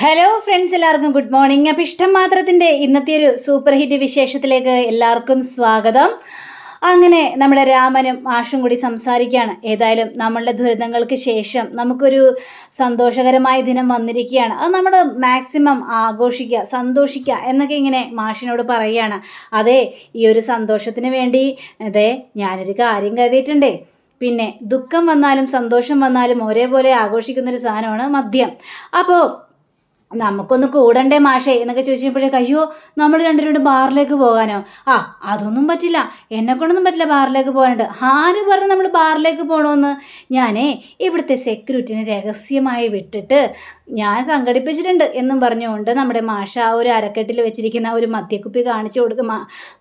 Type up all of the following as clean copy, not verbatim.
Hello friends, എല്ലാവർക്കും good morning. അപ്പോൾ ഇഷ്ടം മാത്രത്തിൻ്റെ ഇന്നത്തെ ഒരു സൂപ്പർ ഹിറ്റ് വിശേഷത്തിലേക്ക് എല്ലാവർക്കും സ്വാഗതം. അങ്ങനെ നമ്മുടെ രാമനും ആഷും കൂടി സംസാരിക്കുകയാണ്. ഏതായാലും നമ്മളുടെ ദുരിതങ്ങൾക്ക് ശേഷം നമുക്കൊരു സന്തോഷകരമായ ദിനം വന്നിരിക്കുകയാണ്. അത് നമ്മൾ മാക്സിമം ആഘോഷിക്കുക, സന്തോഷിക്കുക എന്നൊക്കെ ഇങ്ങനെ മാഷിനോട് പറയുകയാണ്. അതെ, ഈ ഒരു സന്തോഷത്തിന് വേണ്ടി അതെ ഞാനൊരു കാര്യം കരുതിയിട്ടുണ്ടേ. പിന്നെ ദുഃഖം വന്നാലും സന്തോഷം വന്നാലും ഒരേപോലെ ആഘോഷിക്കുന്നൊരു സാധനമാണ് മദ്യം. അപ്പോൾ നമുക്കൊന്ന് കൂടണ്ടേ മാഷേ എന്നൊക്കെ ചോദിച്ചപ്പോഴേക്ക് അയ്യോ, നമ്മൾ രണ്ടുപേരും ബാറിലേക്ക് പോകാനോ? അതൊന്നും പറ്റില്ല, എന്നെക്കൊണ്ടൊന്നും പറ്റില്ല ബാറിലേക്ക് പോകാനുണ്ട്. ആര് പറഞ്ഞു നമ്മൾ ബാറിലേക്ക് പോകണമെന്ന്? ഞാനേ ഇവിടുത്തെ സെക്യൂരിറ്റിനെ രഹസ്യമായി വിട്ടിട്ട് ഞാൻ സംഘടിപ്പിച്ചിട്ടുണ്ട് എന്നും പറഞ്ഞുകൊണ്ട് നമ്മുടെ മാഷ ആ ഒരു അരക്കെട്ടിൽ വെച്ചിരിക്കുന്ന ഒരു മദ്യക്കുപ്പി കാണിച്ചു കൊടുക്കും.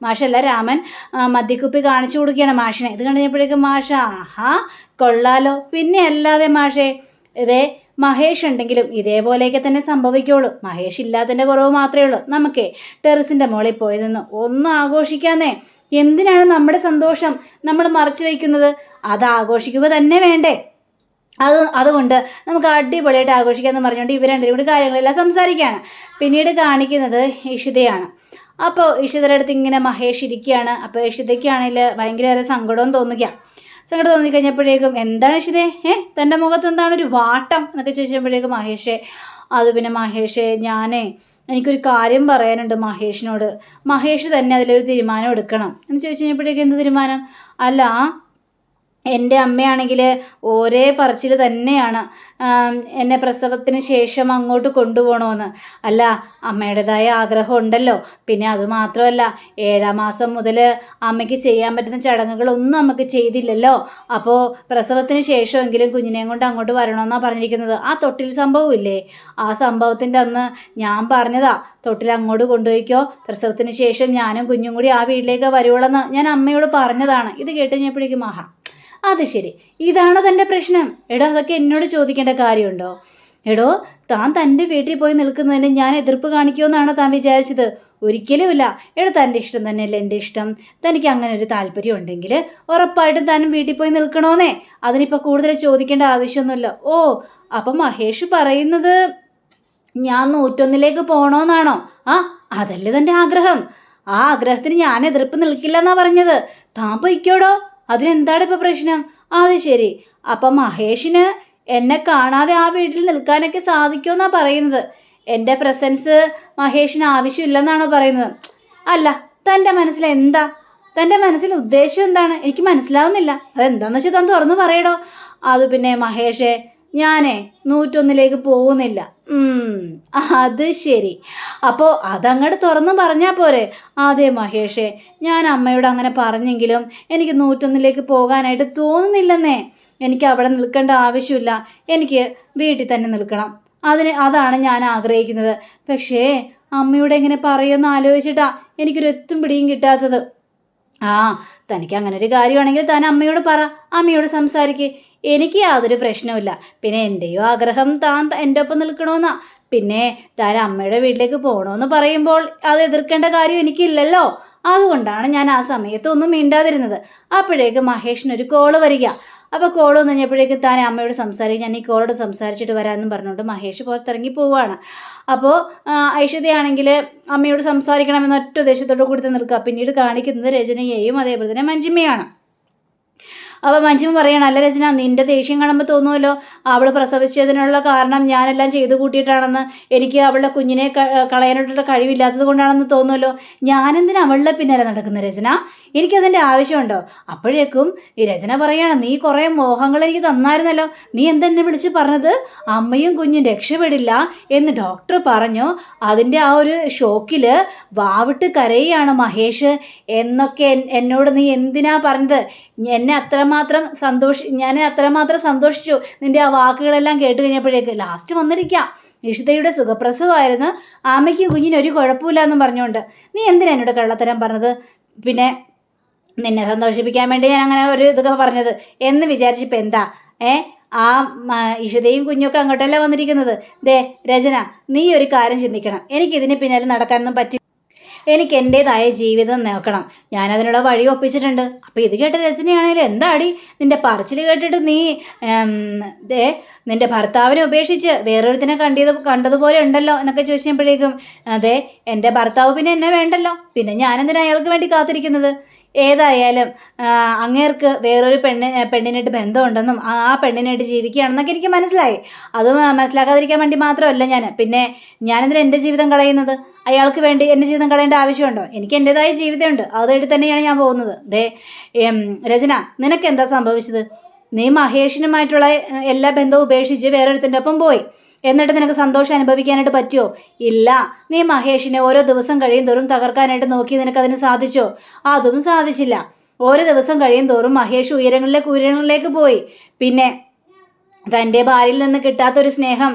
മാഷല്ല, രാമൻ മദ്യക്കുപ്പി കാണിച്ചു കൊടുക്കുകയാണ് മാഷിനെ. ഇത് കണ്ടുകഴിഞ്ഞപ്പോഴേക്കും മാഷ കൊള്ളാലോ, പിന്നെ അല്ലാതെ മാഷേ, ഇതേ മഹേഷ് ഉണ്ടെങ്കിലും ഇതേപോലെയൊക്കെ തന്നെ സംഭവിക്കുള്ളൂ. മഹേഷ് ഇല്ലാത്തതിൻ്റെ കുറവ് മാത്രമേ ഉള്ളൂ. നമുക്കേ ടെറസിൻ്റെ മുകളിൽ പോയി നിന്ന് ഒന്ന് ആഘോഷിക്കാന്നേ. എന്തിനാണ് നമ്മുടെ സന്തോഷം നമ്മൾ മറച്ചു വയ്ക്കുന്നത്? അത് ആഘോഷിക്കുക തന്നെ വേണ്ടേ? അതുകൊണ്ട് നമുക്ക് അടിപൊളിയായിട്ട് ആഘോഷിക്കാമെന്ന് പറഞ്ഞുകൊണ്ട് ഇവർ രണ്ടുപേരും കൂടി കാര്യങ്ങളെല്ലാം സംസാരിക്കുകയാണ്. പിന്നീട് കാണിക്കുന്നത് ഇഷിതയാണ്. അപ്പോൾ ഇഷിതയുടെ അടുത്ത് ഇങ്ങനെ മഹേഷ് ഇരിക്കുകയാണ്. അപ്പോൾ ഇഷിതയ്ക്കാണെങ്കിൽ ഭയങ്കര സങ്കടവും സങ്കടം തോന്നിക്കഴിഞ്ഞപ്പോഴേക്കും എന്താണ് ഇഷിതേ, തൻ്റെ മുഖത്ത് എന്താണ് ഒരു വാട്ടം എന്നൊക്കെ ചോദിച്ചപ്പോഴേക്കും മഹേഷേ, അത് പിന്നെ മഹേഷേ എനിക്കൊരു കാര്യം പറയാനുണ്ട് മഹേഷിനോട്. മഹേഷ് തന്നെ അതിലൊരു തീരുമാനം എടുക്കണം എന്ന് ചോദിച്ചു കഴിഞ്ഞപ്പോഴേക്കും എന്ത് തീരുമാനം? അല്ല, എൻ്റെ അമ്മയാണെങ്കിൽ ഒരേ പറച്ചിൽ തന്നെയാണ് എന്നെ പ്രസവത്തിന് ശേഷം അങ്ങോട്ട് കൊണ്ടുപോകണമെന്ന്. അല്ല, അമ്മയുടേതായ ആഗ്രഹം ഉണ്ടല്ലോ. പിന്നെ അതുമാത്രമല്ല, 7-ാം മാസം മുതൽ അമ്മയ്ക്ക് ചെയ്യാൻ പറ്റുന്ന ചടങ്ങുകളൊന്നും അമ്മയ്ക്ക് ചെയ്തില്ലല്ലോ. അപ്പോൾ പ്രസവത്തിന് ശേഷമെങ്കിലും കുഞ്ഞിനെയും കൊണ്ട് അങ്ങോട്ട് വരണമെന്നാണ് പറഞ്ഞിരിക്കുന്നത്. ആ തൊട്ടിൽ സംഭവമില്ലേ, ആ സംഭവത്തിൻ്റെ അന്ന് ഞാൻ പറഞ്ഞതാ, തൊട്ടിൽ അങ്ങോട്ട് കൊണ്ടുപോയിക്കോ, പ്രസവത്തിന് ശേഷം ഞാനും കുഞ്ഞും കൂടി ആ വീട്ടിലേക്ക് വരുവുള്ളെന്ന് ഞാൻ അമ്മയോട് പറഞ്ഞതാണ്. ഇത് കേട്ട് കഴിഞ്ഞപ്പോഴേക്കും അത് ശരി, ഇതാണോ തൻ്റെ പ്രശ്നം? എടോ, അതൊക്കെ എന്നോട് ചോദിക്കേണ്ട കാര്യമുണ്ടോ? എടോ, താൻ തൻ്റെ വീട്ടിൽ പോയി നിൽക്കുന്നതിന് ഞാൻ എതിർപ്പ് കാണിക്കുമെന്നാണോ താൻ വിചാരിച്ചത്? ഒരിക്കലുമില്ല. എടോ, തൻ്റെ ഇഷ്ടം തന്നെയല്ലേ എൻ്റെ ഇഷ്ടം. തനിക്ക് അങ്ങനെ ഒരു താല്പര്യം ഉണ്ടെങ്കിൽ ഉറപ്പായിട്ടും താനും വീട്ടിൽ പോയി നിൽക്കണമെന്നേ. അതിനിപ്പോൾ കൂടുതൽ ചോദിക്കേണ്ട ആവശ്യമൊന്നുമില്ല. അപ്പം മഹേഷ് പറയുന്നത് ഞാൻ 101ലേക്ക് പോകണമെന്നാണോ? അതല്ലേ തൻ്റെ ആഗ്രഹം. ആ ആഗ്രഹത്തിന് ഞാൻ എതിർപ്പ് നിൽക്കില്ല എന്നാ പറഞ്ഞത്. താൻ പൊയ്ക്കോടോ, അതിനെന്താണ് ഇപ്പോൾ പ്രശ്നം? അത് ശരി, അപ്പം മഹേഷിന് എന്നെ കാണാതെ ആ വീട്ടിൽ നിൽക്കാനൊക്കെ സാധിക്കുമെന്നാണ് പറയുന്നത്. എൻ്റെ പ്രസൻസ് മഹേഷിന് ആവശ്യമില്ലെന്നാണോ പറയുന്നത്? അല്ല, തൻ്റെ മനസ്സിൽ എന്താ? തൻ്റെ മനസ്സിൽ ഉദ്ദേശം എന്താണ്? എനിക്ക് മനസ്സിലാവുന്നില്ല. അതെന്താണെന്ന് വെച്ചാൽ താൻ തുറന്നു പറയടോ. അത് പിന്നെ മഹേഷേ, ഞാനേ 101ലേക്ക് പോകുന്നില്ല. അത് ശരി, അപ്പോൾ അതങ്ങോട്ട് തുറന്നു പറഞ്ഞാൽ പോരെ? അതെ മഹേഷേ, ഞാൻ അമ്മയോട് അങ്ങനെ പറഞ്ഞെങ്കിലും എനിക്ക് 101ലേക്ക് പോകാനായിട്ട് തോന്നുന്നില്ലെന്നേ. എനിക്ക് അവിടെ നിൽക്കേണ്ട ആവശ്യമില്ല, എനിക്ക് വീട്ടിൽ തന്നെ നിൽക്കണം. അതാണ് ഞാൻ ആഗ്രഹിക്കുന്നത്. പക്ഷേ അമ്മയോട് എങ്ങനെ പറയുമെന്ന് ആലോചിച്ചിട്ടാ എനിക്കൊരു എത്തും പിടിയും കിട്ടാത്തത്. തനിക്ക് അങ്ങനെ ഒരു കാര്യമാണെങ്കിൽ താൻ അമ്മയോട് പറ, അമ്മയോട് സംസാരിക്ക്. എനിക്ക് യാതൊരു പ്രശ്നവുമില്ല. പിന്നെ എൻ്റെയോ ആഗ്രഹം താൻ എൻ്റെ ഒപ്പം നിൽക്കണമെന്നാ. പിന്നെ താൻ അമ്മയുടെ വീട്ടിലേക്ക് പോകണമെന്ന് പറയുമ്പോൾ അത് എതിർക്കേണ്ട കാര്യം എനിക്കില്ലല്ലോ. അതുകൊണ്ടാണ് ഞാൻ ആ സമയത്തൊന്നും മിണ്ടാതിരുന്നത്. അപ്പോഴേക്ക് മഹേഷിനൊരു കോള് വരിക. അപ്പോൾ കോള് വന്നു കഴിഞ്ഞപ്പോഴേക്കും താൻ അമ്മയോട് സംസാരിക്കും, ഞാൻ ഈ കോളോട് സംസാരിച്ചിട്ട് വരാമെന്നും പറഞ്ഞുകൊണ്ട് മഹേഷ് പുറത്തിറങ്ങി പോവുകയാണ്. അപ്പോൾ ഐശ്വര്യയാണെങ്കിൽ അമ്മയോട് സംസാരിക്കണമെന്ന ഒറ്റ ഉദ്ദേശത്തോടു കൂടി നിൽക്കുക. പിന്നീട് കാണിക്കുന്നത് രചനയെയും അതേപോലെ തന്നെ മഞ്ജിമയാണ്. അപ്പോൾ മഞ്ജിമ പറയണം, അല്ല രചന, നിൻ്റെ ദേഷ്യം കാണുമ്പോൾ തോന്നുമല്ലോ അവൾ പ്രസവിച്ചതിനുള്ള കാരണം ഞാനെല്ലാം ചെയ്തു കൂട്ടിയിട്ടാണെന്ന്. എനിക്ക് അവളുടെ കുഞ്ഞിനെ കളയാനായിട്ടുള്ള കഴിവില്ലാത്തത് കൊണ്ടാണെന്ന് തോന്നുമല്ലോ. ഞാനെന്തിനാ അവളുടെ പിന്നാലെ നടക്കുന്ന രചന? എനിക്കതിൻ്റെ ആവശ്യമുണ്ടോ? അപ്പോഴേക്കും ഈ രചന പറയണം, നീ കുറേ മോഹങ്ങൾ എനിക്ക് തന്നായിരുന്നല്ലോ. നീ എന്തെന്നെ വിളിച്ച് പറഞ്ഞത് അമ്മയും കുഞ്ഞും രക്ഷപ്പെടില്ല എന്ന് ഡോക്ടർ പറഞ്ഞു. അതിൻ്റെ ആ ഒരു ഷോക്കിൽ വാവിട്ട് കരയുകയാണ് മഹേഷ് എന്നൊക്കെ എന്നോട് നീ എന്തിനാ പറഞ്ഞത്? ഞാൻ അത്രമാത്രം സന്തോഷിച്ചു നിൻ്റെ ആ വാക്കുകളെല്ലാം കേട്ട് കഴിഞ്ഞപ്പോഴേക്ക്. ലാസ്റ്റ് വന്നിരിക്കാം, ഇഷിതയുടെ സുഖപ്രസവമായിരുന്നു, അമ്മയ്ക്കും കുഞ്ഞിന് ഒരു കുഴപ്പമില്ല എന്നും പറഞ്ഞുകൊണ്ട്. നീ എന്തിനാ എന്നോട് കള്ളത്തരം പറഞ്ഞത്? പിന്നെ നിന്നെ സന്തോഷിപ്പിക്കാൻ വേണ്ടി ഞാൻ അങ്ങനെ ഒരു ഇതൊക്കെ പറഞ്ഞത് എന്ന് വിചാരിച്ചിപ്പോൾ എന്താ? ഇഷിതയും കുഞ്ഞൊക്കെ അങ്ങോട്ടല്ല വന്നിരിക്കുന്നത്. രചന, നീ ഒരു കാര്യം ചിന്തിക്കണം. എനിക്കിതിന് പിന്നാലെ നടക്കാനൊന്നും പറ്റില്ല. എനിക്ക് എൻ്റേതായ ജീവിതം നോക്കണം, ഞാനതിനുള്ള വഴി ഒപ്പിച്ചിട്ടുണ്ട്. അപ്പോൾ ഇത് കേട്ട രചനയാണെങ്കിലും എന്താടി നിൻ്റെ പറച്ചിൽ കേട്ടിട്ട് നീ നിൻ്റെ ഭർത്താവിനെ ഉപേക്ഷിച്ച് വേറൊരുത്തിനെ കണ്ടതുപോലെ ഉണ്ടല്ലോ എന്നൊക്കെ ചോദിച്ചപ്പോഴേക്കും അതെ, എൻ്റെ ഭർത്താവ് പിന്നെ എന്നെ വേണ്ടല്ലോ, പിന്നെ ഞാനെന്തിനാ അയാൾക്ക് വേണ്ടി കാത്തിരിക്കുന്നത്? ഏതായാലും അങ്ങേർക്ക് വേറൊരു പെണ്ണിനായിട്ട് ബന്ധമുണ്ടെന്നും ആ പെണ്ണിനായിട്ട് ജീവിക്കുകയാണെന്നൊക്കെ എനിക്ക് മനസ്സിലായി. അത് മനസ്സിലാക്കാതിരിക്കാൻ വേണ്ടി മാത്രമല്ല പിന്നെ ഞാനെന്തിനാ എൻ്റെ ജീവിതം കളയുന്നത്? അയാൾക്ക് വേണ്ടി എൻ്റെ ജീവിതം കളയേണ്ട ആവശ്യമുണ്ടോ? എനിക്ക് എൻ്റെതായ ജീവിതമുണ്ട്, അതായിട്ട് തന്നെയാണ് ഞാൻ പോകുന്നത്. രചന, നിനക്ക് എന്താ സംഭവിച്ചത്? നീ മഹേഷിനുമായിട്ടുള്ള എല്ലാ ബന്ധവും ഉപേക്ഷിച്ച് വേറൊരുത്തിൻ്റെ ഒപ്പം പോയി, എന്നിട്ട് നിനക്ക് സന്തോഷം അനുഭവിക്കാനായിട്ട് പറ്റുമോ? ഇല്ല. നീ മഹേഷിനെ ഓരോ ദിവസം കഴിയും തോറും തകർക്കാനായിട്ട് നോക്കി, നിനക്കതിന് സാധിച്ചോ? അതും സാധിച്ചില്ല. ഓരോ ദിവസം കഴിയും തോറും മഹേഷ് ഉയരങ്ങളിലേക്ക് പോയി. പിന്നെ തൻ്റെ ഭാര്യയിൽ നിന്ന് കിട്ടാത്തൊരു സ്നേഹം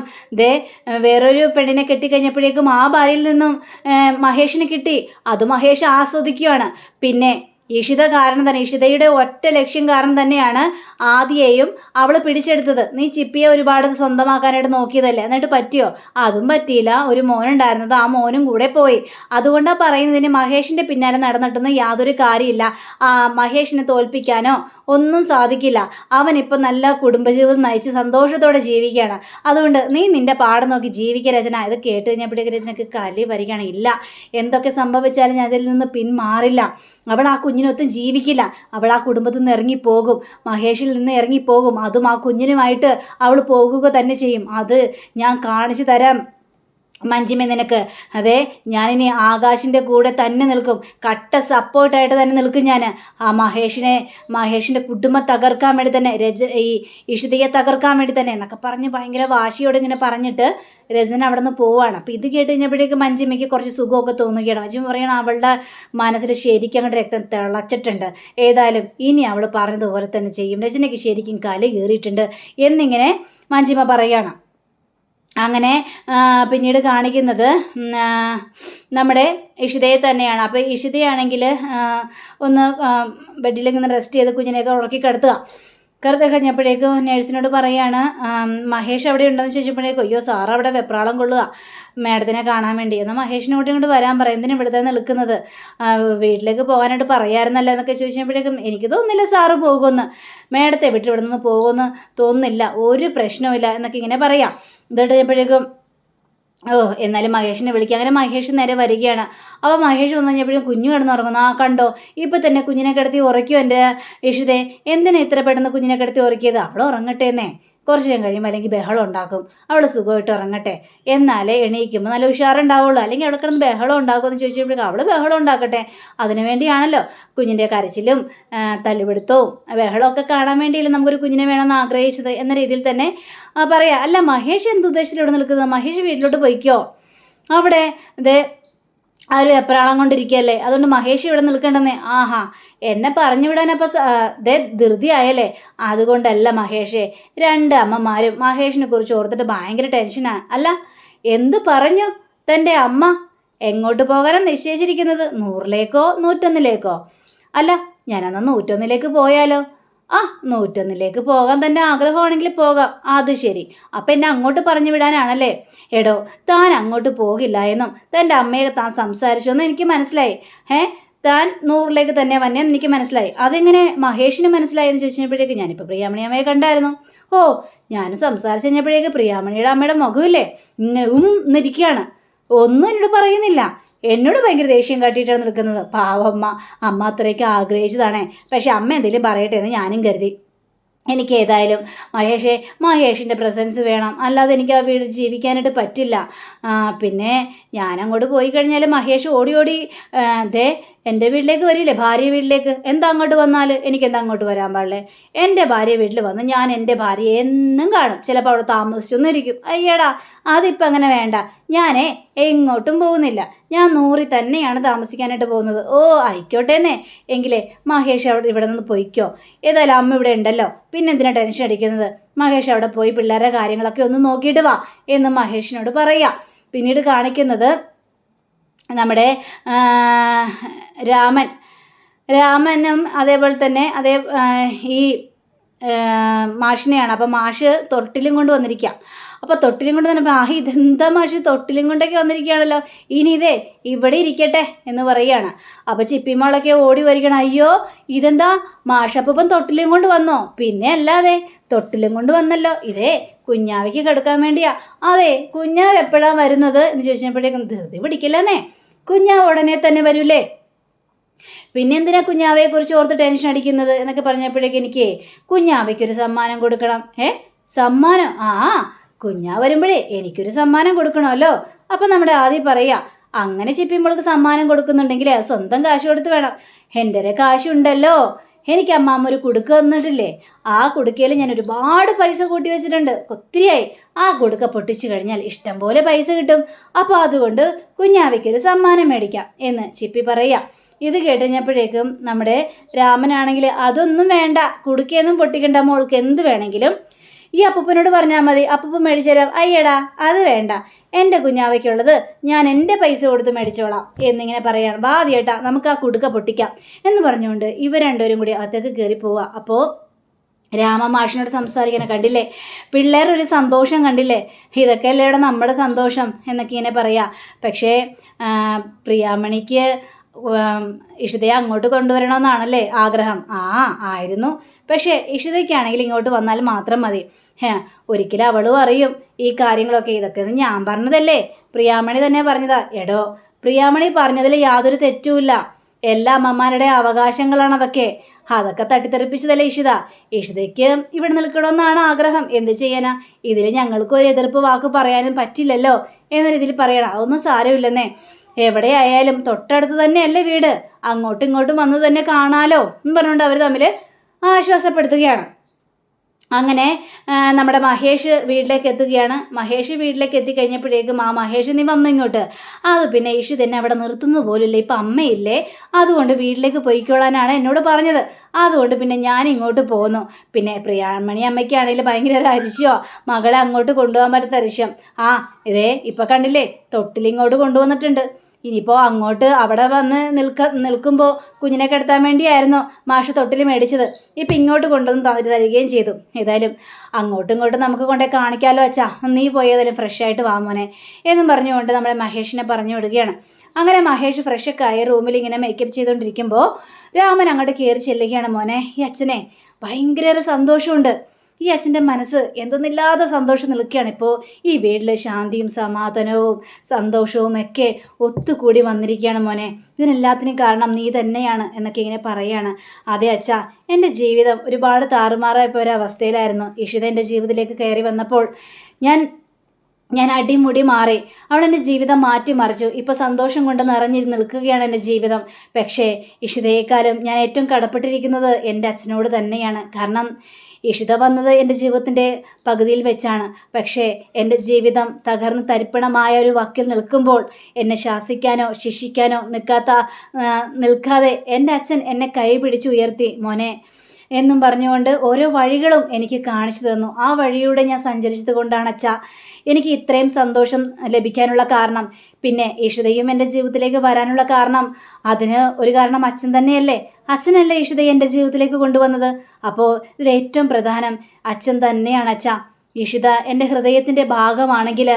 വേറൊരു പെണ്ണിനെ കെട്ടിക്കഴിഞ്ഞപ്പോഴേക്കും ആ ഭാര്യയിൽ നിന്നും മഹേഷിന് കിട്ടി. അത് മഹേഷ് ആസ്വദിക്കുകയാണ്. പിന്നെ ഇഷിത കാരണം തന്നെ, ഇഷിതയുടെ ഒറ്റ ലക്ഷ്യം കാരണം തന്നെയാണ് ആദിയെയും അവൾ പിടിച്ചെടുത്തത്. നീ ചിപ്പിയെ ഒരുപാട് സ്വന്തമാക്കാനായിട്ട് നോക്കിയതല്ലേ, എന്നിട്ട് പറ്റിയോ? അതും പറ്റിയില്ല. ഒരു മോനുണ്ടായിരുന്നത്, ആ മോനും കൂടെ പോയി. അതുകൊണ്ടാണ് പറയുന്നതിന് മഹേഷിൻ്റെ പിന്നാലെ നടന്നിട്ടൊന്നും യാതൊരു കാര്യമില്ല. മഹേഷിനെ തോൽപ്പിക്കാനോ ഒന്നും സാധിക്കില്ല. അവനിപ്പം നല്ല കുടുംബജീവിതം നയിച്ച് സന്തോഷത്തോടെ ജീവിക്കുകയാണ്. അതുകൊണ്ട് നീ നിൻ്റെ പാഠം നോക്കി ജീവിക്കുക രചന. ഇത് കേട്ട് കഴിഞ്ഞപ്പോഴേക്ക് രചനയ്ക്ക് കലി വരികയാണ്. ഇല്ല, എന്തൊക്കെ സംഭവിച്ചാലും ഞാൻ അതിൽ നിന്ന് പിന്മാറില്ല. അവൾ ആ കുഞ്ഞിനൊത്തും ജീവിക്കില്ല. അവൾ ആ കുടുംബത്തിൽ നിന്ന് ഇറങ്ങിപ്പോകും, മഹേഷിൽ നിന്ന് ഇറങ്ങിപ്പോകും. അതും ആ കുഞ്ഞിനുമായിട്ട് അവൾ പോകുക തന്നെ ചെയ്യും. അത് ഞാൻ കാണിച്ചു തരാം മഞ്ജിമ നിനക്ക്. അതെ, ഞാനിനി ആകാശിൻ്റെ കൂടെ തന്നെ നിൽക്കും, കട്ട സപ്പോർട്ടായിട്ട് തന്നെ നിൽക്കും ഞാൻ. ആ മഹേഷിൻ്റെ കുടുംബം തകർക്കാൻ വേണ്ടി തന്നെ, ഈ ഇഷിതയെ തകർക്കാൻ വേണ്ടി തന്നെ എന്നൊക്കെ പറഞ്ഞ് ഭയങ്കര വാശിയോട് ഇങ്ങനെ പറഞ്ഞിട്ട് രചന അവിടെ നിന്ന് പോവുകയാണ്. അപ്പോൾ ഇത് കേട്ട് കഴിഞ്ഞപ്പോഴേക്ക് മഞ്ജിമയ്ക്ക് കുറച്ച് സുഖമൊക്കെ തോന്നുകയാണ്. മഞ്ജിമ പറയണം അവളുടെ മനസ്സിൽ ശരിക്കും അങ്ങോട്ട് രക്തം തിളച്ചിട്ടുണ്ട്. ഏതായാലും ഇനി അവൾ പറഞ്ഞതുപോലെ തന്നെ ചെയ്യും, രചനയ്ക്ക് ശരിക്കും കലി കയറിയിട്ടുണ്ട് എന്നിങ്ങനെ മഞ്ജിമ പറയുകയാണ്. അങ്ങനെ പിന്നീട് കാണിക്കുന്നത് നമ്മുടെ ഇഷിതയെ തന്നെയാണ്. അപ്പോൾ ഇഷിതയാണെങ്കിൽ ഒന്ന് ബെഡിലിങ്ങനെ റെസ്റ്റ് ചെയ്ത് കുഞ്ഞിനെയൊക്കെ ഉറക്കി കിടത്തി കഴിഞ്ഞപ്പോഴേക്കും നേഴ്സിനോട് പറയുകയാണ്, മഹേഷ് അവിടെ ഉണ്ടെന്ന് ചോദിച്ചപ്പോഴേക്കും അയ്യോ സാറ് അവിടെ വെപ്രാളം കൊള്ളുക മാഡത്തിനെ കാണാൻ വേണ്ടി, എന്നാൽ മഹേഷിനോട് ഇങ്ങോട്ട് വരാൻ പറയും, എന്തിനാ ഇവിടുത്തെ നിൽക്കുന്നത്, വീട്ടിലേക്ക് പോകാനായിട്ട് പറയാമായിരുന്നല്ലോ എന്നൊക്കെ ചോദിച്ചപ്പോഴേക്കും എനിക്ക് തോന്നുന്നില്ല സാറ് പോകുമെന്ന്, മാഡത്തെ വിട്ട് ഇവിടെ നിന്ന് പോകുമെന്ന് തോന്നുന്നില്ല, ഒരു പ്രശ്നവുമില്ല എന്നൊക്കെ ഇങ്ങനെ പറയാം. എന്നിട്ട് കഴിഞ്ഞപ്പോഴേക്കും എന്നാലും മഹേഷിനെ വിളിക്കുക. അങ്ങനെ മഹേഷ് നേരെ വരികയാണ്. അപ്പോൾ മഹേഷ് വന്നു കഴിഞ്ഞപ്പോഴും കുഞ്ഞു കിടന്നുറങ്ങുന്നു. കണ്ടോ ഇപ്പം തന്നെ കുഞ്ഞിനെ കിടത്തി ഉറയ്ക്കുമോ എൻ്റെ ഇഷിതേ, എന്തിനാ ഇത്ര പെട്ടെന്ന് കുഞ്ഞിനെ കിടത്തി ഉറക്കിയത്? അവൾ ഉറങ്ങട്ടെന്നേ, കുറച്ച് നേരം കഴിയുമ്പോൾ അല്ലെങ്കിൽ ബഹളം ഉണ്ടാക്കും, അവൾ സുഖമായിട്ട് ഉറങ്ങട്ടെ, എന്നാലേ എണീക്കുമ്പോൾ നല്ല ഉഷാറുണ്ടാവുള്ളൂ, അല്ലെങ്കിൽ അവിടെ കിടന്ന് ബഹളം ഉണ്ടാക്കുമെന്ന് ചോദിച്ചപ്പോഴേക്കും അവൾ ബഹളം ഉണ്ടാക്കട്ടെ, അതിനു വേണ്ടിയാണല്ലോ കുഞ്ഞിൻ്റെ കരച്ചിലും തല്ലുപിടുത്തവും ബഹളമൊക്കെ കാണാൻ വേണ്ടിയില്ല നമുക്കൊരു കുഞ്ഞിനെ വേണമെന്ന് ആഗ്രഹിച്ചത് എന്ന രീതിയിൽ തന്നെ പറയാം. അല്ല മഹേഷ് എന്തുദ്ദേശത്തിലൂടെ നിൽക്കുന്നത്? മഹേഷ് വീട്ടിലോട്ട് പോയിക്കോ, അവിടെ ആ ഒരു എപ്രാളം കൊണ്ടിരിക്കുകയല്ലേ, അതുകൊണ്ട് മഹേഷ് ഇവിടെ നിൽക്കേണ്ടെന്നേ. ആഹാ, എന്നെ പറഞ്ഞു വിടാനപ്പോൾ ധൃതിയായല്ലേ? അതുകൊണ്ടല്ല മഹേഷേ, രണ്ട് അമ്മമാരും മഹേഷിനെ കുറിച്ച് ഓർത്തിട്ട് ഭയങ്കര ടെൻഷനാണ്. അല്ല എന്തു പറഞ്ഞു തൻ്റെ അമ്മ? എങ്ങോട്ട് പോകാനാണ് നിശ്ചയിച്ചിരിക്കുന്നത്? 100ലേക്കോ 101ലേക്കോ? അല്ല ഞാനെന്നാൽ 101ലേക്ക് പോയാലോ? 101ലേക്ക് പോകാൻ തന്നെ ആഗ്രഹമാണെങ്കിൽ പോകാം. അത് ശരി, അപ്പം എന്നെ അങ്ങോട്ട് പറഞ്ഞു വിടാനാണല്ലേ? എടോ താൻ അങ്ങോട്ട് പോകില്ല എന്നും തൻ്റെ അമ്മയെ താൻ സംസാരിച്ചെന്നും എനിക്ക് മനസ്സിലായി. താൻ 100ലേക്ക് തന്നെ വന്നെന്ന് എനിക്ക് മനസ്സിലായി. അതെങ്ങനെ മഹേഷിന് മനസ്സിലായെന്ന് ചോദിച്ചപ്പോഴേക്ക് ഞാനിപ്പോൾ പ്രിയാമണി അമ്മയെ കണ്ടായിരുന്നു. ഞാൻ സംസാരിച്ച് കഴിഞ്ഞപ്പോഴേക്ക് പ്രിയാമണിയുടെ അമ്മയുടെ മുഖമില്ലേ ഇങ്ങനെ എന്നിരിക്കുകയാണ്, ഒന്നും എന്നോട് പറയുന്നില്ല. എന്നോട് ഭയങ്കര ദേഷ്യം കാട്ടിയിട്ടാണ് നിൽക്കുന്നത്. പാവമ്മ, അമ്മ അത്രയ്ക്ക് ആഗ്രഹിച്ചതാണേ, പക്ഷെ അമ്മ എന്തെങ്കിലും പറയട്ടെ എന്ന് ഞാനും കരുതി. എനിക്ക് ഏതായാലും മഹേഷിൻ്റെ പ്രസൻസ് വേണം, അല്ലാതെ എനിക്ക് ആ വീട് ജീവിക്കാനായിട്ട് പറ്റില്ല. പിന്നെ ഞാനങ്ങോട്ട് പോയി കഴിഞ്ഞാൽ മഹേഷ് ഓടി ഓടി എൻ്റെ വീട്ടിലേക്ക് വരില്ലേ, ഭാര്യ വീട്ടിലേക്ക്. എന്താ അങ്ങോട്ട് വന്നാൽ എനിക്കെന്താ അങ്ങോട്ട് വരാൻ പാടില്ലേ? എൻ്റെ ഭാര്യ വീട്ടിൽ വന്ന് ഞാൻ എൻ്റെ ഭാര്യയെ എന്നും കാണും, ചിലപ്പോൾ അവിടെ താമസിച്ചൊന്നും ഇരിക്കും. അയ്യടാ അതിപ്പോൾ അങ്ങനെ വേണ്ട, ഞാനേ എങ്ങോട്ടും പോകുന്നില്ല, ഞാൻ 100 തന്നെയാണ് താമസിക്കാനായിട്ട് പോകുന്നത്. ആയിക്കോട്ടേന്നേ, എങ്കിലേ മഹേഷ് ഇവിടെ നിന്ന് പോയിക്കോ, ഏതായാലും അമ്മ ഇവിടെ ഉണ്ടല്ലോ, പിന്നെ എന്തിനാ ടെൻഷൻ അടിക്കുന്നത്? മഹേഷ് അവിടെ പോയി പിള്ളേരുടെ കാര്യങ്ങളൊക്കെ ഒന്ന് നോക്കിയിട്ട് വാ എന്ന് മഹേഷിനോട് പറയാം. പിന്നീട് കാണിക്കുന്നത് നമ്മുടെ രാമനും അതേപോലെ തന്നെ ഈ മാഷിനെയാണ്. അപ്പം മാഷ് തൊട്ടിലും കൊണ്ട് വന്നിരിക്കുക. അപ്പോൾ തൊട്ടിലും കൊണ്ട് തന്നെ ഇതെന്താ മാഷ് തൊട്ടിലും കൊണ്ടൊക്കെ വന്നിരിക്കുകയാണല്ലോ, ഇനി ഇതേ ഇവിടെ ഇരിക്കട്ടെ എന്ന് പറയുകയാണ്. അപ്പോൾ ചിപ്പിമോളൊക്കെ ഓടി വരികയാണ്. അയ്യോ ഇതെന്താ മാഷപ്പൂപ്പൻ തൊട്ടിലും കൊണ്ട് വന്നോ? പിന്നെ അല്ലാതെ തൊട്ടിലും കൊണ്ട് വന്നല്ലോ, ഇതേ കുഞ്ഞാവയ്ക്ക് കിടക്കാൻ വേണ്ടിയാ. അതെ കുഞ്ഞാവ് എപ്പോഴാണ് വരുന്നത് എന്ന് ചോദിച്ചപ്പോഴേക്കും ധൃതി പിടിക്കില്ലെന്നേ, കുഞ്ഞാവ് ഉടനെ തന്നെ വരൂലേ, പിന്നെ എന്തിനാ കുഞ്ഞാവയെക്കുറിച്ച് ഓർത്ത് ടെൻഷൻ അടിക്കുന്നത് എന്നൊക്കെ പറഞ്ഞപ്പോഴേക്കും എനിക്ക് കുഞ്ഞാവയ്ക്കൊരു സമ്മാനം കൊടുക്കണം. സമ്മാനം? കുഞ്ഞാവ് വരുമ്പോഴേ എനിക്കൊരു സമ്മാനം കൊടുക്കണമല്ലോ. അപ്പം നമ്മുടെ ആദ്യം പറയാ, അങ്ങനെ ചിപ്പിമ്പോൾക്ക് സമ്മാനം കൊടുക്കുന്നുണ്ടെങ്കിൽ സ്വന്തം കാശ് കൊടുത്ത് വേണം. എൻ്റെ കാശുണ്ടല്ലോ, എനിക്ക് അമ്മാമ്മ ഒരു കുടുക്ക തന്നിട്ടില്ലേ, ആ കുടുക്കയിൽ ഞാൻ ഒരുപാട് പൈസ കൂട്ടി വെച്ചിട്ടുണ്ട്, ഒത്തിരിയായി. ആ കുടുക്ക പൊട്ടിച്ചു കഴിഞ്ഞാൽ ഇഷ്ടം പോലെ പൈസ കിട്ടും. അപ്പോൾ അതുകൊണ്ട് കുഞ്ഞാവയ്ക്കൊരു സമ്മാനം മേടിക്കാം എന്ന് ചിപ്പി പറയാം. ഇത് കേട്ടുകഴിഞ്ഞപ്പോഴേക്കും നമ്മുടെ രാമനാണെങ്കിൽ അതൊന്നും വേണ്ട, കുടുക്കയൊന്നും പൊട്ടിക്കണ്ട, മോൾക്ക് എന്ത് വേണമെങ്കിലും ഈ അപ്പൂപ്പനോട് പറഞ്ഞാൽ മതി, അപ്പൂപ്പൻ മേടിച്ചു തരാം. അയ്യടാ അത് വേണ്ട, എൻ്റെ കുഞ്ഞാവയ്ക്കുള്ളത് ഞാൻ എൻ്റെ പൈസ കൊടുത്ത് മേടിച്ചോളാം എന്നിങ്ങനെ പറയാണ്. ബാധിയേട്ടാ നമുക്ക് ആ കുടുക്ക പൊട്ടിക്കാം എന്ന് പറഞ്ഞുകൊണ്ട് ഇവർ രണ്ടുപേരും കൂടി അകത്തേക്ക് കയറി പോവുക. അപ്പോൾ രാമ മാഷിനോട് സംസാരിക്കണ കണ്ടില്ലേ, പിള്ളേരൊരു സന്തോഷം കണ്ടില്ലേ, ഇതൊക്കെ അല്ലേ ഇവിടെ നമ്മുടെ സന്തോഷം എന്നൊക്കെ ഇങ്ങനെ പറയാം. പക്ഷേ പ്രിയാമണിക്ക് ഇഷിതയെ അങ്ങോട്ട് കൊണ്ടുവരണമെന്നാണല്ലേ ആഗ്രഹം? ആയിരുന്നു. പക്ഷേ ഇഷിതയ്ക്കാണെങ്കിൽ ഇങ്ങോട്ട് വന്നാൽ മാത്രം മതി. ഒരിക്കലും അവളും അറിയും ഈ കാര്യങ്ങളൊക്കെ. ഇതൊക്കെ ഞാൻ പറഞ്ഞതല്ലേ, പ്രിയാമണി തന്നെ പറഞ്ഞതാ. എടോ പ്രിയാമണി പറഞ്ഞതിൽ യാതൊരു തെറ്റുമില്ല, എല്ലാ അമ്മമാരുടെ അവകാശങ്ങളാണ് അതൊക്കെ തട്ടിത്തെറിപ്പിച്ചതല്ലേ ഇഷിത. ഇഷിതയ്ക്ക് ഇവിടെ നിൽക്കണമെന്നാണ് ആഗ്രഹം, എന്ത് ചെയ്യാനാ, ഇതിൽ ഞങ്ങൾക്കൊരു എതിർപ്പ് വാക്ക് പറയാനും പറ്റില്ലല്ലോ എന്ന രീതിയിൽ പറയണം. അതൊന്നും സാരമില്ലെന്നേ, എവിടെയായാലും തൊട്ടടുത്ത് തന്നെയല്ലേ വീട്, അങ്ങോട്ടും ഇങ്ങോട്ടും വന്ന് തന്നെ കാണാലോ എന്ന് പറഞ്ഞുകൊണ്ട് അവർ തമ്മിൽ ആശ്വാസപ്പെടുത്തുകയാണ്. അങ്ങനെ നമ്മുടെ മഹേഷ് വീട്ടിലേക്ക് എത്തുകയാണ്. മഹേഷ് വീട്ടിലേക്ക് എത്തിക്കഴിഞ്ഞപ്പോഴേക്കും മഹേഷ് നീ വന്നു ഇങ്ങോട്ട്, അത് പിന്നെ ഇഷി തന്നെ അവിടെ നിർത്തുന്നത് പോലില്ല, ഇപ്പം അമ്മയില്ലേ, അതുകൊണ്ട് വീട്ടിലേക്ക് പോയിക്കോളാനാണ് എന്നോട് പറഞ്ഞത്, അതുകൊണ്ട് പിന്നെ ഞാൻ ഇങ്ങോട്ട് പോന്നു. പിന്നെ പ്രിയാമണി അമ്മയ്ക്കാണെങ്കിൽ ഭയങ്കര അരിശയോ, മകളെ അങ്ങോട്ട് കൊണ്ടുപോകാൻ പറ്റാത്ത അരിശം. ഇതേ ഇപ്പം കണ്ടില്ലേ തൊട്ടിലിങ്ങോട്ട് കൊണ്ടുവന്നിട്ടുണ്ട്, ഇനിയിപ്പോൾ അങ്ങോട്ട് അവിടെ വന്ന് നിൽക്കുമ്പോൾ കുഞ്ഞിനെ കിടത്താൻ വേണ്ടിയായിരുന്നു മാഷ് തൊട്ടിൽ മേടിച്ചത്, ഇപ്പം ഇങ്ങോട്ട് കൊണ്ടുവന്ന് തരികയും ചെയ്തു. ഏതായാലും അങ്ങോട്ടും ഇങ്ങോട്ടും നമുക്ക് കൊണ്ടേ കാണിക്കാമല്ലോ അച്ഛാ, നീ പോയതായാലും ഫ്രഷായിട്ട് വാ മോനെ എന്നും പറഞ്ഞുകൊണ്ട് നമ്മുടെ മഹേഷിനെ പറഞ്ഞു വിടുകയാണ്. അങ്ങനെ മഹേഷ് ഫ്രഷൊക്കെ ആയി റൂമിൽ ഇങ്ങനെ മേക്കപ്പ് ചെയ്തുകൊണ്ടിരിക്കുമ്പോൾ രാമൻ അങ്ങോട്ട് കയറി ചെല്ലുകയാണ്. മോനെ ഈ അച്ഛനെ ഭയങ്കര സന്തോഷമുണ്ട്, ഈ അച്ഛൻ്റെ മനസ്സ് എന്തെന്നില്ലാതെ സന്തോഷം നിൽക്കുകയാണ്. ഇപ്പോൾ ഈ വീട്ടിൽ ശാന്തിയും സമാധാനവും സന്തോഷവും ഒക്കെ ഒത്തുകൂടി വന്നിരിക്കുകയാണ് മോനെ, ഇതിനെല്ലാത്തിനും കാരണം നീ തന്നെയാണ് എന്നൊക്കെ ഇങ്ങനെ പറയുകയാണ്. അതെ അച്ഛാ, എൻ്റെ ജീവിതം ഒരുപാട് താറുമാറായപ്പോൾ ഒരവസ്ഥയിലായിരുന്നു. ഇഷിത എൻ്റെ ജീവിതത്തിലേക്ക് കയറി വന്നപ്പോൾ ഞാൻ അടിമുടി മാറി, അവളെൻ്റെ ജീവിതം മാറ്റിമറിച്ചു. ഇപ്പോൾ സന്തോഷം കൊണ്ട് നിറഞ്ഞു നിൽക്കുകയാണ് എൻ്റെ ജീവിതം. പക്ഷേ ഇഷിതയെക്കാളും ഞാൻ ഏറ്റവും കടപ്പെട്ടിരിക്കുന്നത് എൻ്റെ അച്ഛനോട് തന്നെയാണ്. കാരണം ഇഷിത വന്നത് എൻ്റെ ജീവിതത്തിൻ്റെ പകുതിയിൽ വെച്ചാണ്. പക്ഷേ എൻ്റെ ജീവിതം തകർന്ന് തരിപ്പണമായ ഒരു വക്കിൽ നിൽക്കുമ്പോൾ എന്നെ ശാസിക്കാനോ ശിക്ഷിക്കാനോ നിൽക്കാതെ എൻ്റെ അച്ഛൻ എന്നെ കൈ പിടിച്ച് ഉയർത്തി. മോനെ എന്നും പറഞ്ഞുകൊണ്ട് ഓരോ വഴികളും എനിക്ക് കാണിച്ചു തന്നു. ആ വഴിയിലൂടെ ഞാൻ സഞ്ചരിച്ചത് കൊണ്ടാണ് അച്ഛാ എനിക്ക് ഇത്രയും സന്തോഷം ലഭിക്കാനുള്ള കാരണം. പിന്നെ ഇഷിതയും എൻ്റെ ജീവിതത്തിലേക്ക് വരാനുള്ള കാരണം, അതിന് ഒരു കാരണം അച്ഛൻ തന്നെയല്ലേ, അച്ഛനല്ലേ ഇഷിതയെ എൻ്റെ ജീവിതത്തിലേക്ക് കൊണ്ടുവന്നത്. അപ്പോൾ ഇതിലേറ്റവും പ്രധാനം അച്ഛൻ തന്നെയാണ് അച്ഛാ. ഇഷിത എൻ്റെ ഹൃദയത്തിൻ്റെ ഭാഗമാണെങ്കിൽ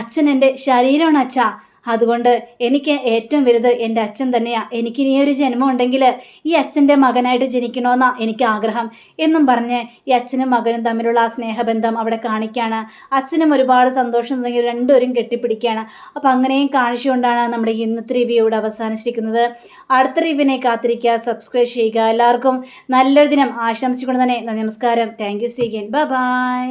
അച്ഛൻ എൻ്റെ ശരീരമാണ് അച്ഛാ. അതുകൊണ്ട് എനിക്ക് ഏറ്റവും വലുത് എൻ്റെ അച്ഛൻ തന്നെയാണ്. എനിക്കിനി ഒരു ജന്മം ഉണ്ടെങ്കിൽ ഈ അച്ഛൻ്റെ മകനായിട്ട് ജനിക്കണമെന്നാണ് എനിക്ക് ആഗ്രഹം എന്നും പറഞ്ഞ് ഈ അച്ഛനും മകനും തമ്മിലുള്ള ആ സ്നേഹബന്ധം അവിടെ കാണിക്കുകയാണ്. അച്ഛനും ഒരുപാട് സന്തോഷം തോന്നി, രണ്ടുപേരും കെട്ടിപ്പിടിക്കുകയാണ്. അപ്പോൾ അങ്ങനെയും കാണിച്ചുകൊണ്ടാണ് നമ്മുടെ ഇന്നത്തെ റിവ്യൂ ഇവിടെ അവസാനിച്ചിരിക്കുന്നത്. അടുത്ത റിവ്യൂവിനെ കാത്തിരിക്കുക, സബ്സ്ക്രൈബ് ചെയ്യുക. എല്ലാവർക്കും നല്ലൊരു ദിനം ആശംസിച്ചുകൊണ്ട് തന്നെ നമസ്കാരം. താങ്ക് യു സീഗൻ, ബൈ.